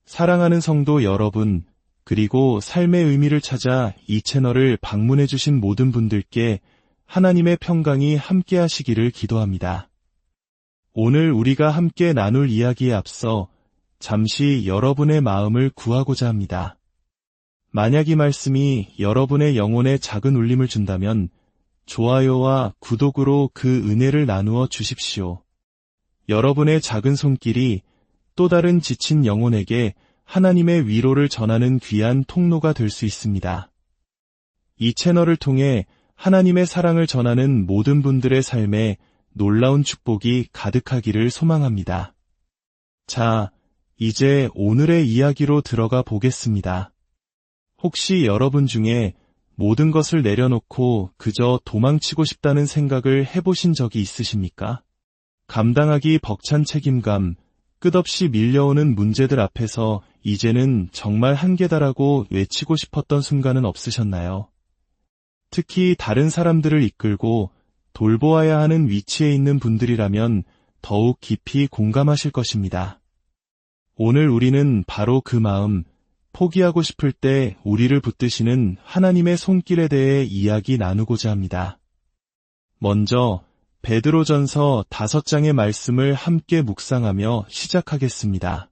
사랑하는 성도 여러분, 그리고 삶의 의미를 찾아 이 채널을 방문해주신 모든 분들께 하나님의 평강이 함께 하시기를 기도합니다. 오늘 우리가 함께 나눌 이야기에 앞서 잠시 여러분의 마음을 구하고자 합니다. 만약 이 말씀이 여러분의 영혼에 작은 울림을 준다면 좋아요와 구독으로 그 은혜를 나누어 주십시오. 여러분의 작은 손길이 또 다른 지친 영혼에게 하나님의 위로를 전하는 귀한 통로가 될 수 있습니다. 이 채널을 통해 하나님의 사랑을 전하는 모든 분들의 삶에 놀라운 축복이 가득하기를 소망합니다. 자, 이제 오늘의 이야기로 들어가 보겠습니다. 혹시 여러분 중에 모든 것을 내려놓고 그저 도망치고 싶다는 생각을 해보신 적이 있으십니까? 감당하기 벅찬 책임감, 끝없이 밀려오는 문제들 앞에서 이제는 정말 한계다라고 외치고 싶었던 순간은 없으셨나요? 특히 다른 사람들을 이끌고 돌보아야 하는 위치에 있는 분들이라면 더욱 깊이 공감하실 것입니다. 오늘 우리는 바로 그 마음, 포기하고 싶을 때 우리를 붙드시는 하나님의 손길에 대해 이야기 나누고자 합니다. 먼저 베드로전서 5장의 말씀을 함께 묵상하며 시작하겠습니다.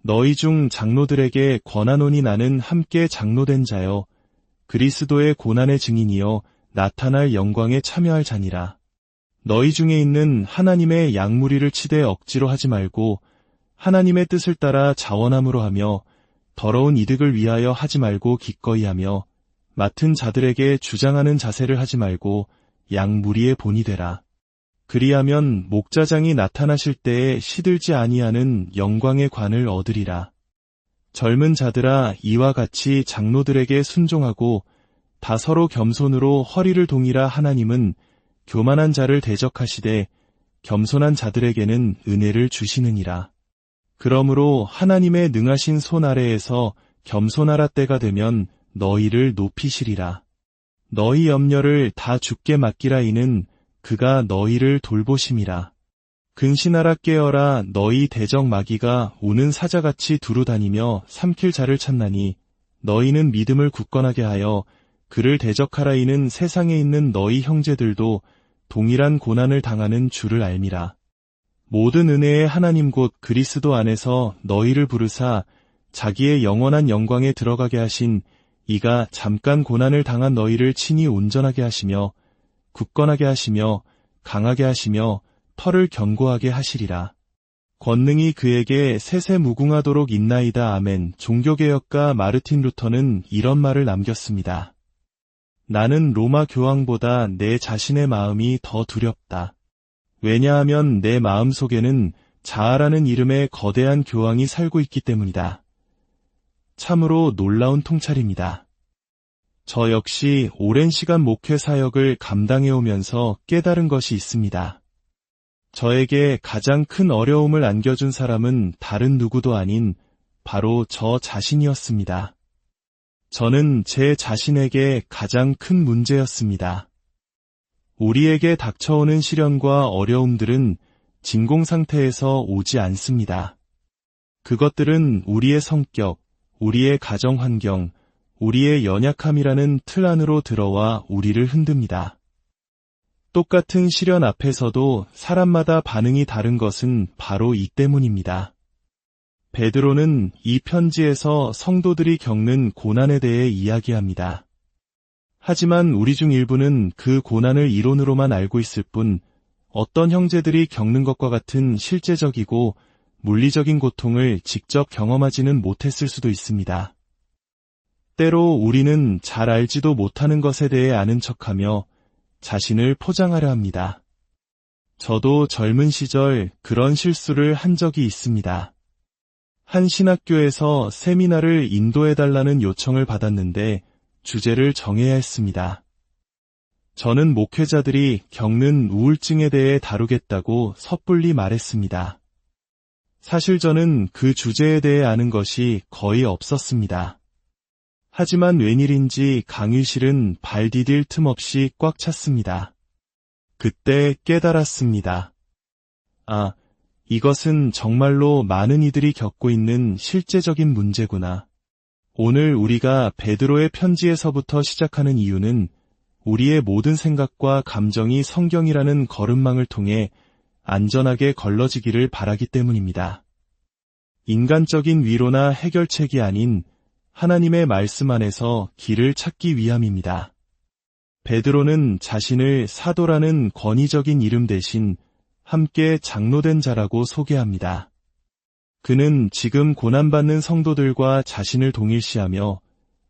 너희 중 장로들에게 권하노니 나는 함께 장로된 자여 그리스도의 고난의 증인이여 나타날 영광에 참여할 자니라. 너희 중에 있는 하나님의 양무리를 치되 억지로 하지 말고 하나님의 뜻을 따라 자원함으로 하며 더러운 이득을 위하여 하지 말고 기꺼이 하며 맡은 자들에게 주장하는 자세를 하지 말고 양무리의 본이 되라. 그리하면 목자장이 나타나실 때에 시들지 아니하는 영광의 관을 얻으리라. 젊은 자들아 이와 같이 장로들에게 순종하고 다 서로 겸손으로 허리를 동이라. 하나님은 교만한 자를 대적하시되 겸손한 자들에게는 은혜를 주시느니라. 그러므로 하나님의 능하신 손 아래에서 겸손하라. 때가 되면 너희를 높이시리라. 너희 염려를 다 주께 맡기라. 이는 그가 너희를 돌보심이라. 근신하라. 깨어라. 너희 대적 마귀가 우는 사자같이 두루 다니며 삼킬 자를 찾나니 너희는 믿음을 굳건하게 하여 그를 대적하라. 이는 세상에 있는 너희 형제들도 동일한 고난을 당하는 줄을 알미라. 모든 은혜의 하나님 곧 그리스도 안에서 너희를 부르사 자기의 영원한 영광에 들어가게 하신 이가 잠깐 고난을 당한 너희를 친히 온전하게 하시며 굳건하게 하시며 강하게 하시며 털을 견고하게 하시리라. 권능이 그에게 세세무궁하도록 있나이다. 아멘. 종교개혁가 마르틴 루터는 이런 말을 남겼습니다. 나는 로마 교황보다 내 자신의 마음이 더 두렵다. 왜냐하면 내 마음 속에는 자아라는 이름의 거대한 교황이 살고 있기 때문이다. 참으로 놀라운 통찰입니다. 저 역시 오랜 시간 목회 사역을 감당해오면서 깨달은 것이 있습니다. 저에게 가장 큰 어려움을 안겨준 사람은 다른 누구도 아닌 바로 저 자신이었습니다. 저는 제 자신에게 가장 큰 문제였습니다. 우리에게 닥쳐오는 시련과 어려움들은 진공 상태에서 오지 않습니다. 그것들은 우리의 성격, 우리의 가정 환경, 우리의 연약함이라는 틀 안으로 들어와 우리를 흔듭니다. 똑같은 시련 앞에서도 사람마다 반응이 다른 것은 바로 이 때문입니다. 베드로는 이 편지에서 성도들이 겪는 고난에 대해 이야기합니다. 하지만 우리 중 일부는 그 고난을 이론으로만 알고 있을 뿐 어떤 형제들이 겪는 것과 같은 실제적이고 물리적인 고통을 직접 경험하지는 못했을 수도 있습니다. 때로 우리는 잘 알지도 못하는 것에 대해 아는 척하며 자신을 포장하려 합니다. 저도 젊은 시절 그런 실수를 한 적이 있습니다. 한 신학교에서 세미나를 인도해달라는 요청을 받았는데 주제를 정해야 했습니다. 저는 목회자들이 겪는 우울증에 대해 다루겠다고 섣불리 말했습니다. 사실 저는 그 주제에 대해 아는 것이 거의 없었습니다. 하지만 웬일인지 강의실은 발 디딜 틈 없이 꽉 찼습니다. 그때 깨달았습니다. 이것은 정말로 많은 이들이 겪고 있는 실제적인 문제구나. 오늘 우리가 베드로의 편지에서부터 시작하는 이유는 우리의 모든 생각과 감정이 성경이라는 거름망을 통해 안전하게 걸러지기를 바라기 때문입니다. 인간적인 위로나 해결책이 아닌 하나님의 말씀 안에서 길을 찾기 위함입니다. 베드로는 자신을 사도라는 권위적인 이름 대신 함께 장로된 자라고 소개합니다. 그는 지금 고난받는 성도들과 자신을 동일시하며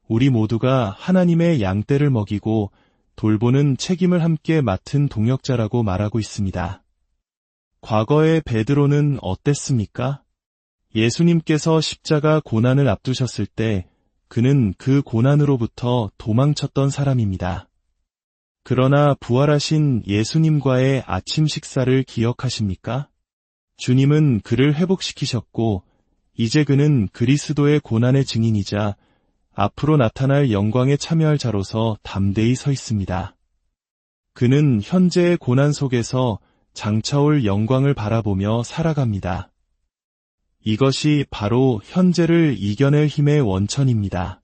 우리 모두가 하나님의 양떼를 먹이고 돌보는 책임을 함께 맡은 동역자라고 말하고 있습니다. 과거의 베드로는 어땠습니까? 예수님께서 십자가 고난을 앞두셨을 때 그는 그 고난으로부터 도망쳤던 사람입니다. 그러나 부활하신 예수님과의 아침 식사를 기억하십니까? 주님은 그를 회복시키셨고 이제 그는 그리스도의 고난의 증인이자 앞으로 나타날 영광에 참여할 자로서 담대히 서 있습니다. 그는 현재의 고난 속에서 장차올 영광을 바라보며 살아갑니다. 이것이 바로 현재를 이겨낼 힘의 원천입니다.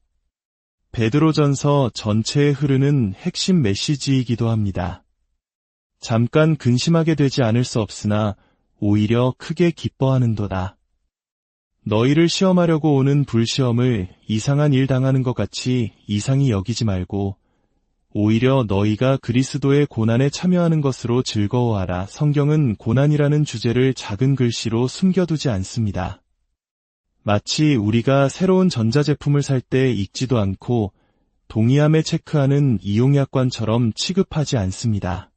베드로전서 전체에 흐르는 핵심 메시지이기도 합니다. 잠깐 근심하게 되지 않을 수 없으나 오히려 크게 기뻐하는도다. 너희를 시험하려고 오는 불시험을 이상한 일 당하는 것 같이 이상히 여기지 말고 오히려 너희가 그리스도의 고난에 참여하는 것으로 즐거워하라. 성경은 고난이라는 주제를 작은 글씨로 숨겨두지 않습니다. 마치 우리가 새로운 전자제품을 살 때 읽지도 않고 동의함에 체크하는 이용약관처럼 취급하지 않습니다.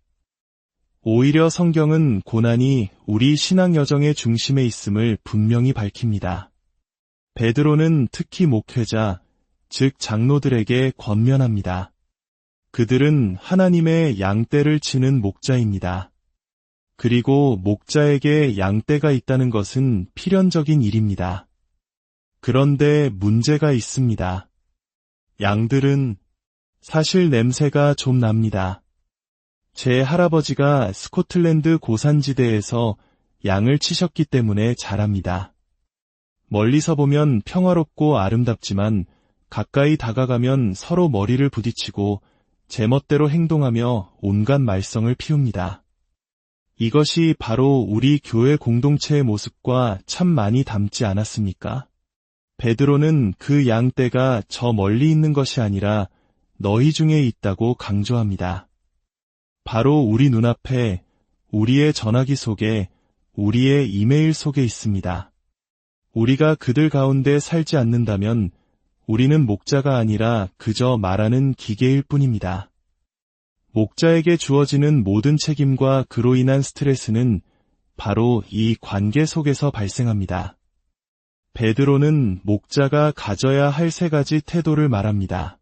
오히려 성경은 고난이 우리 신앙 여정의 중심에 있음을 분명히 밝힙니다. 베드로는 특히 목회자, 즉 장로들에게 권면합니다. 그들은 하나님의 양떼를 치는 목자입니다. 그리고 목자에게 양떼가 있다는 것은 필연적인 일입니다. 그런데 문제가 있습니다. 양들은 사실 냄새가 좀 납니다. 제 할아버지가 스코틀랜드 고산지대에서 양을 치셨기 때문에 잘 압니다. 멀리서 보면 평화롭고 아름답지만 가까이 다가가면 서로 머리를 부딪히고 제멋대로 행동하며 온갖 말썽을 피웁니다. 이것이 바로 우리 교회 공동체의 모습과 참 많이 닮지 않았습니까? 베드로는 그 양떼가 저 멀리 있는 것이 아니라 너희 중에 있다고 강조합니다. 바로 우리 눈앞에, 우리의 전화기 속에, 우리의 이메일 속에 있습니다. 우리가 그들 가운데 살지 않는다면 우리는 목자가 아니라 그저 말하는 기계일 뿐입니다. 목자에게 주어지는 모든 책임과 그로 인한 스트레스는 바로 이 관계 속에서 발생합니다. 베드로는 목자가 가져야 할 3가지 태도를 말합니다.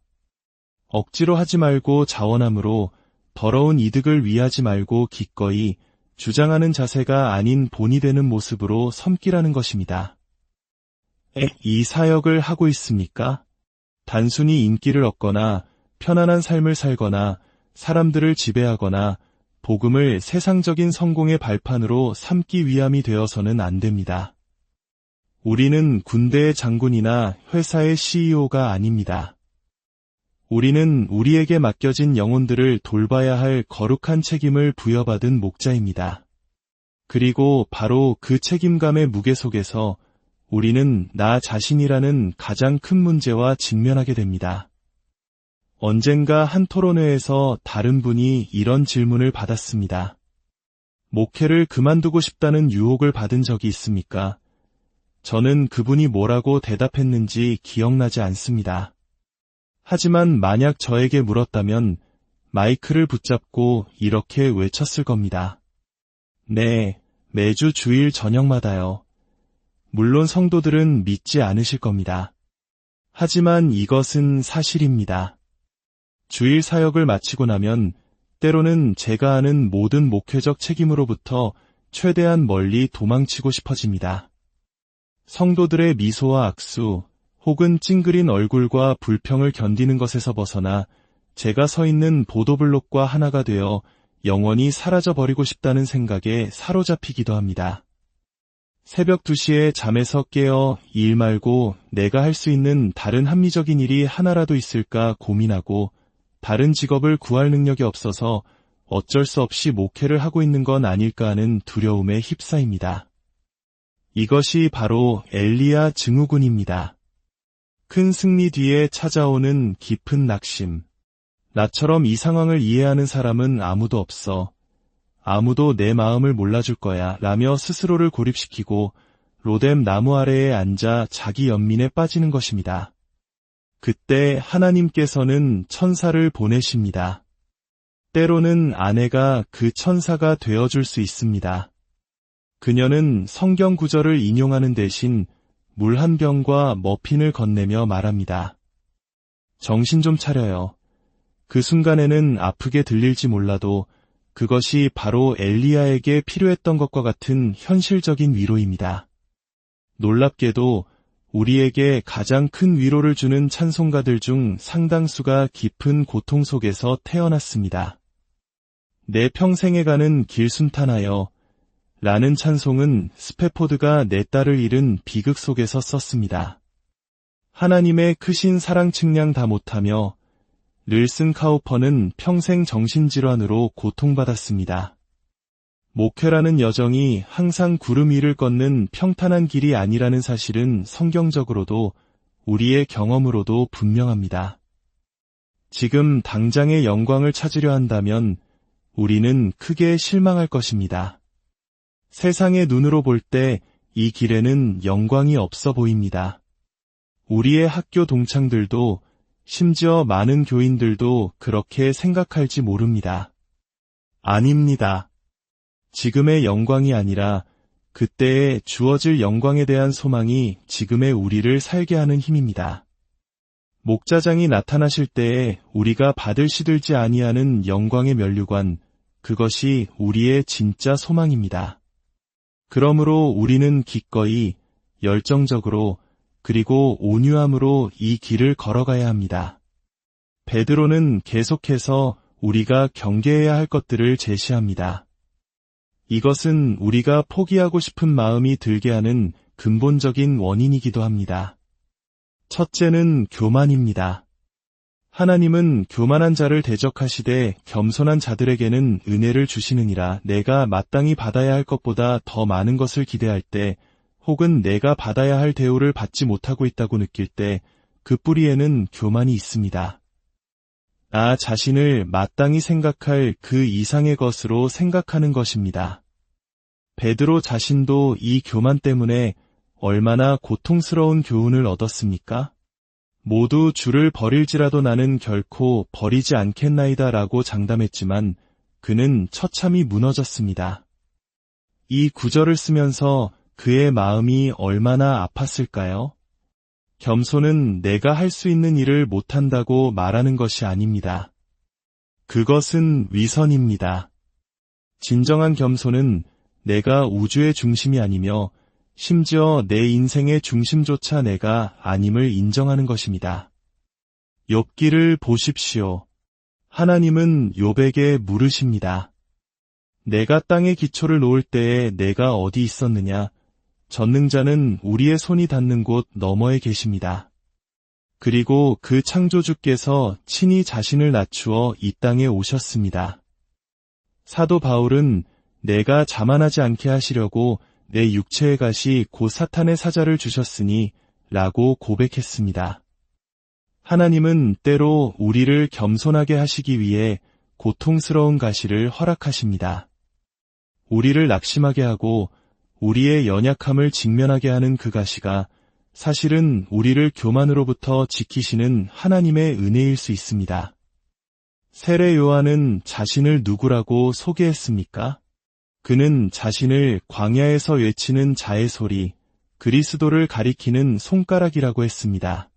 억지로 하지 말고 자원함으로, 더러운 이득을 위하지 말고 기꺼이, 주장하는 자세가 아닌 본이 되는 모습으로 섬기라는 것입니다. 이 사역을 하고 있습니까? 단순히 인기를 얻거나 편안한 삶을 살거나 사람들을 지배하거나 복음을 세상적인 성공의 발판으로 삼기 위함이 되어서는 안 됩니다. 우리는 군대의 장군이나 회사의 CEO가 아닙니다. 우리는 우리에게 맡겨진 영혼들을 돌봐야 할 거룩한 책임을 부여받은 목자입니다. 그리고 바로 그 책임감의 무게 속에서 우리는 나 자신이라는 가장 큰 문제와 직면하게 됩니다. 언젠가 한 토론회에서 다른 분이 이런 질문을 받았습니다. 목회를 그만두고 싶다는 유혹을 받은 적이 있습니까? 저는 그분이 뭐라고 대답했는지 기억나지 않습니다. 하지만 만약 저에게 물었다면 마이크를 붙잡고 이렇게 외쳤을 겁니다. 네, 매주 주일 저녁마다요. 물론 성도들은 믿지 않으실 겁니다. 하지만 이것은 사실입니다. 주일 사역을 마치고 나면 때로는 제가 아는 모든 목회적 책임으로부터 최대한 멀리 도망치고 싶어집니다. 성도들의 미소와 악수, 혹은 찡그린 얼굴과 불평을 견디는 것에서 벗어나 제가 서 있는 보도블록과 하나가 되어 영원히 사라져버리고 싶다는 생각에 사로잡히기도 합니다. 새벽 2시에 잠에서 깨어 일 말고 내가 할 수 있는 다른 합리적인 일이 하나라도 있을까 고민하고 다른 직업을 구할 능력이 없어서 어쩔 수 없이 목회를 하고 있는 건 아닐까 하는 두려움에 휩싸입니다. 이것이 바로 엘리야 증후군입니다. 큰 승리 뒤에 찾아오는 깊은 낙심. 나처럼 이 상황을 이해하는 사람은 아무도 없어. 아무도 내 마음을 몰라줄 거야 라며 스스로를 고립시키고 로뎀 나무 아래에 앉아 자기 연민에 빠지는 것입니다. 그때 하나님께서는 천사를 보내십니다. 때로는 아내가 그 천사가 되어줄 수 있습니다. 그녀는 성경 구절을 인용하는 대신 물 한 병과 머핀을 건네며 말합니다. 정신 좀 차려요. 그 순간에는 아프게 들릴지 몰라도 그것이 바로 엘리야에게 필요했던 것과 같은 현실적인 위로입니다. 놀랍게도 우리에게 가장 큰 위로를 주는 찬송가들 중 상당수가 깊은 고통 속에서 태어났습니다. 내 평생에 가는 길순탄하여 라는 찬송은 스페포드가 내 딸을 잃은 비극 속에서 썼습니다. 하나님의 크신 사랑 측량 다 못하며 릴슨 카우퍼는 평생 정신질환으로 고통받았습니다. 목회라는 여정이 항상 구름 위를 걷는 평탄한 길이 아니라는 사실은 성경적으로도 우리의 경험으로도 분명합니다. 지금 당장의 영광을 찾으려 한다면 우리는 크게 실망할 것입니다. 세상의 눈으로 볼 때 이 길에는 영광이 없어 보입니다. 우리의 학교 동창들도 심지어 많은 교인들도 그렇게 생각할지 모릅니다. 아닙니다. 지금의 영광이 아니라 그때에 주어질 영광에 대한 소망이 지금의 우리를 살게 하는 힘입니다. 목자장이 나타나실 때에 우리가 받을 시들지 아니하는 영광의 면류관, 그것이 우리의 진짜 소망입니다. 그러므로 우리는 기꺼이, 열정적으로, 그리고 온유함으로 이 길을 걸어가야 합니다. 베드로는 계속해서 우리가 경계해야 할 것들을 제시합니다. 이것은 우리가 포기하고 싶은 마음이 들게 하는 근본적인 원인이기도 합니다. 첫째는 교만입니다. 하나님은 교만한 자를 대적하시되 겸손한 자들에게는 은혜를 주시느니라. 내가 마땅히 받아야 할 것보다 더 많은 것을 기대할 때 혹은 내가 받아야 할 대우를 받지 못하고 있다고 느낄 때 그 뿌리에는 교만이 있습니다. 나 자신을 마땅히 생각할 그 이상의 것으로 생각하는 것입니다. 베드로 자신도 이 교만 때문에 얼마나 고통스러운 교훈을 얻었습니까? 모두 주를 버릴지라도 나는 결코 버리지 않겠나이다 라고 장담했지만 그는 처참히 무너졌습니다. 이 구절을 쓰면서 그의 마음이 얼마나 아팠을까요? 겸손은 내가 할 수 있는 일을 못한다고 말하는 것이 아닙니다. 그것은 위선입니다. 진정한 겸손은 내가 우주의 중심이 아니며 심지어 내 인생의 중심조차 내가 아님을 인정하는 것입니다. 욥기를 보십시오. 하나님은 욥에게 물으십니다. 내가 땅에 기초를 놓을 때에 내가 어디 있었느냐? 전능자는 우리의 손이 닿는 곳 너머에 계십니다. 그리고 그 창조주께서 친히 자신을 낮추어 이 땅에 오셨습니다. 사도 바울은 내가 자만하지 않게 하시려고 내 육체의 갓이 곧 사탄의 사자를 주셨으니 라고 고백했습니다. 하나님은 때로 우리를 겸손하게 하시기 위해 고통스러운 가시를 허락하십니다. 우리를 낙심하게 하고 우리의 연약함을 직면하게 하는 그 가시가 사실은 우리를 교만으로부터 지키시는 하나님의 은혜일 수 있습니다. 세례 요한은 자신을 누구라고 소개했습니까? 그는 자신을 광야에서 외치는 자의 소리, 그리스도를 가리키는 손가락이라고 했습니다.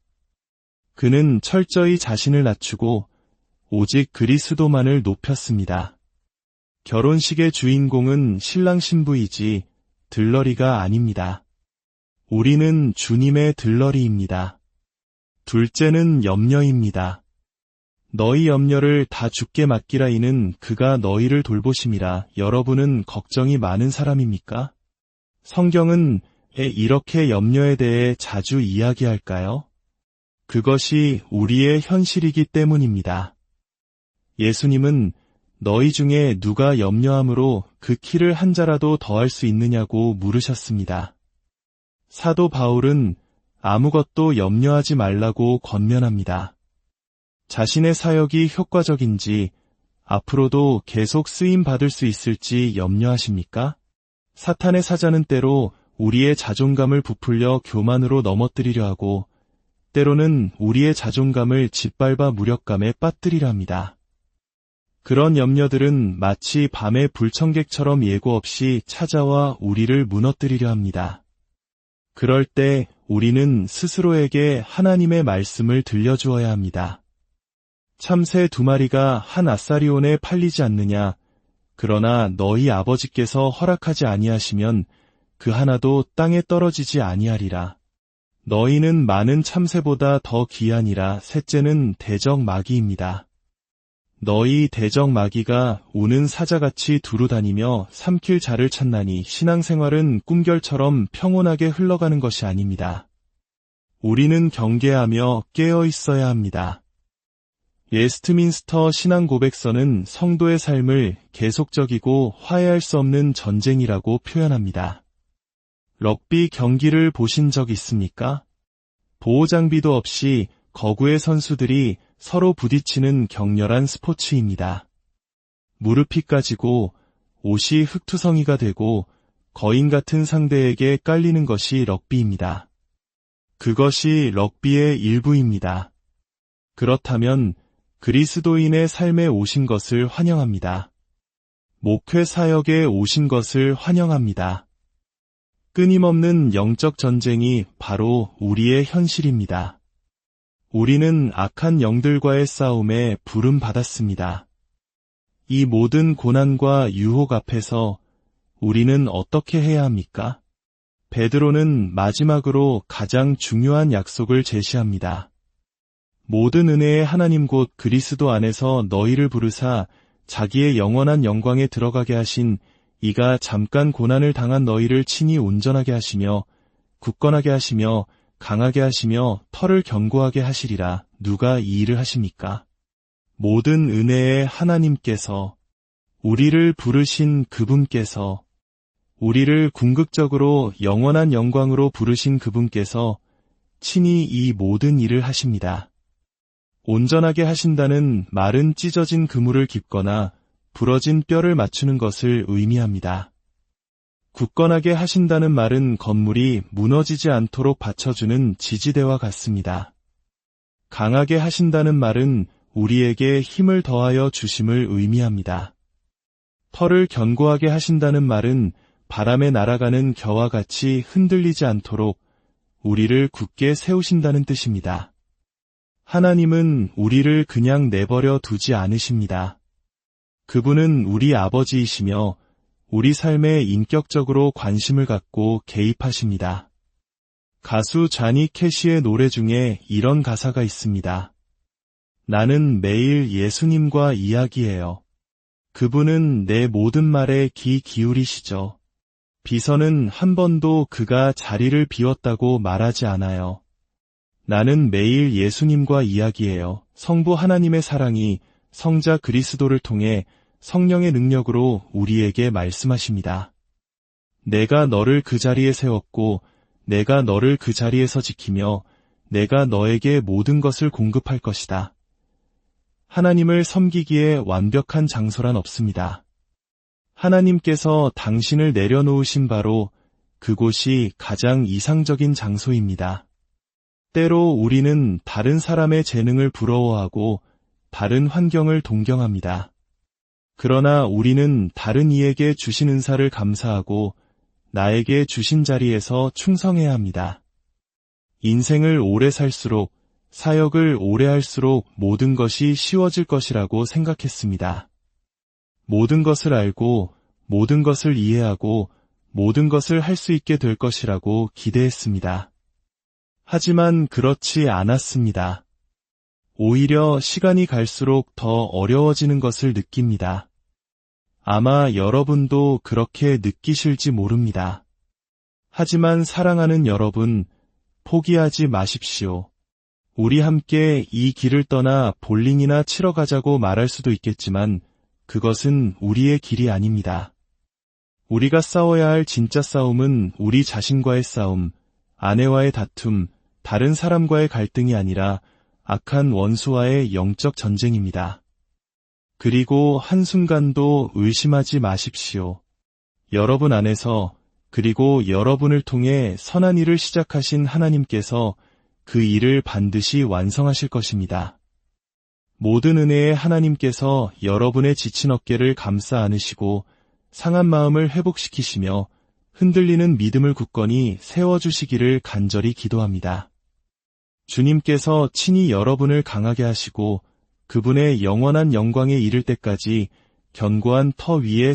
그는 철저히 자신을 낮추고 오직 그리스도만을 높였습니다. 결혼식의 주인공은 신랑 신부이지 들러리가 아닙니다. 우리는 주님의 들러리입니다. 둘째는 염려입니다. 너희 염려를 다 주께 맡기라 이는 그가 너희를 돌보심이라. 여러분은 걱정이 많은 사람입니까? 성경은 왜 이렇게 염려에 대해 자주 이야기할까요? 그것이 우리의 현실이기 때문입니다. 예수님은 너희 중에 누가 염려함으로 그 키를 한 자라도 더할 수 있느냐고 물으셨습니다. 사도 바울은 아무것도 염려하지 말라고 권면합니다. 자신의 사역이 효과적인지 앞으로도 계속 쓰임 받을 수 있을지 염려하십니까? 사탄의 사자는 때로 우리의 자존감을 부풀려 교만으로 넘어뜨리려 하고 때로는 우리의 자존감을 짓밟아 무력감에 빠뜨리려 합니다. 그런 염려들은 마치 밤의 불청객처럼 예고 없이 찾아와 우리를 무너뜨리려 합니다. 그럴 때 우리는 스스로에게 하나님의 말씀을 들려주어야 합니다. 참새 2마리가 한 아사리온에 팔리지 않느냐? 그러나 너희 아버지께서 허락하지 아니하시면 그 하나도 땅에 떨어지지 아니하리라. 너희는 많은 참새보다 더 귀하니라. 셋째는 대적 마귀입니다. 너희 대적 마귀가 우는 사자같이 두루다니며 삼킬 자를 찾나니 신앙생활은 꿈결처럼 평온하게 흘러가는 것이 아닙니다. 우리는 경계하며 깨어 있어야 합니다. 웨스트민스터 신앙고백서는 성도의 삶을 계속적이고 화해할 수 없는 전쟁이라고 표현합니다. 럭비 경기를 보신 적 있습니까? 보호장비도 없이 거구의 선수들이 서로 부딪히는 격렬한 스포츠입니다. 무릎이 까지고 옷이 흙투성이가 되고 거인 같은 상대에게 깔리는 것이 럭비입니다. 그것이 럭비의 일부입니다. 그렇다면 그리스도인의 삶에 오신 것을 환영합니다. 목회 사역에 오신 것을 환영합니다. 끊임없는 영적 전쟁이 바로 우리의 현실입니다. 우리는 악한 영들과의 싸움에 부름받았습니다. 이 모든 고난과 유혹 앞에서 우리는 어떻게 해야 합니까? 베드로는 마지막으로 가장 중요한 약속을 제시합니다. 모든 은혜의 하나님 곧 그리스도 안에서 너희를 부르사 자기의 영원한 영광에 들어가게 하신 이가 잠깐 고난을 당한 너희를 친히 온전하게 하시며 굳건하게 하시며 강하게 하시며 털을 견고하게 하시리라. 누가 이 일을 하십니까? 모든 은혜의 하나님께서, 우리를 부르신 그분께서, 우리를 궁극적으로 영원한 영광으로 부르신 그분께서 친히 이 모든 일을 하십니다. 온전하게 하신다는 말은 찢어진 그물을 깁거나 부러진 뼈를 맞추는 것을 의미합니다. 굳건하게 하신다는 말은 건물이 무너지지 않도록 받쳐주는 지지대와 같습니다. 강하게 하신다는 말은 우리에게 힘을 더하여 주심을 의미합니다. 털을 견고하게 하신다는 말은 바람에 날아가는 겨와 같이 흔들리지 않도록 우리를 굳게 세우신다는 뜻입니다. 하나님은 우리를 그냥 내버려 두지 않으십니다. 그분은 우리 아버지이시며 우리 삶에 인격적으로 관심을 갖고 개입하십니다. 가수 자니 캐시의 노래 중에 이런 가사가 있습니다. 나는 매일 예수님과 이야기해요. 그분은 내 모든 말에 귀 기울이시죠. 비서는 한 번도 그가 자리를 비웠다고 말하지 않아요. 나는 매일 예수님과 이야기해요. 성부 하나님의 사랑이 성자 그리스도를 통해 성령의 능력으로 우리에게 말씀하십니다. 내가 너를 그 자리에 세웠고 내가 너를 그 자리에서 지키며 내가 너에게 모든 것을 공급할 것이다. 하나님을 섬기기에 완벽한 장소란 없습니다. 하나님께서 당신을 내려놓으신 바로 그곳이 가장 이상적인 장소입니다. 때로 우리는 다른 사람의 재능을 부러워하고 다른 환경을 동경합니다. 그러나 우리는 다른 이에게 주신 은사를 감사하고 나에게 주신 자리에서 충성해야 합니다. 인생을 오래 살수록, 사역을 오래 할수록 모든 것이 쉬워질 것이라고 생각했습니다. 모든 것을 알고, 모든 것을 이해하고, 모든 것을 할 수 있게 될 것이라고 기대했습니다. 하지만 그렇지 않았습니다. 오히려 시간이 갈수록 더 어려워지는 것을 느낍니다. 아마 여러분도 그렇게 느끼실지 모릅니다. 하지만 사랑하는 여러분, 포기하지 마십시오. 우리 함께 이 길을 떠나 볼링이나 치러 가자고 말할 수도 있겠지만 그것은 우리의 길이 아닙니다. 우리가 싸워야 할 진짜 싸움은 우리 자신과의 싸움, 아내와의 다툼, 다른 사람과의 갈등이 아니라 악한 원수와의 영적 전쟁입니다. 그리고 한순간도 의심하지 마십시오. 여러분 안에서 그리고 여러분을 통해 선한 일을 시작하신 하나님께서 그 일을 반드시 완성하실 것입니다. 모든 은혜의 하나님께서 여러분의 지친 어깨를 감싸 안으시고 상한 마음을 회복시키시며 흔들리는 믿음을 굳건히 세워주시기를 간절히 기도합니다. 주님께서 친히 여러분을 강하게 하시고 그분의 영원한 영광에 이를 때까지 견고한 터 위에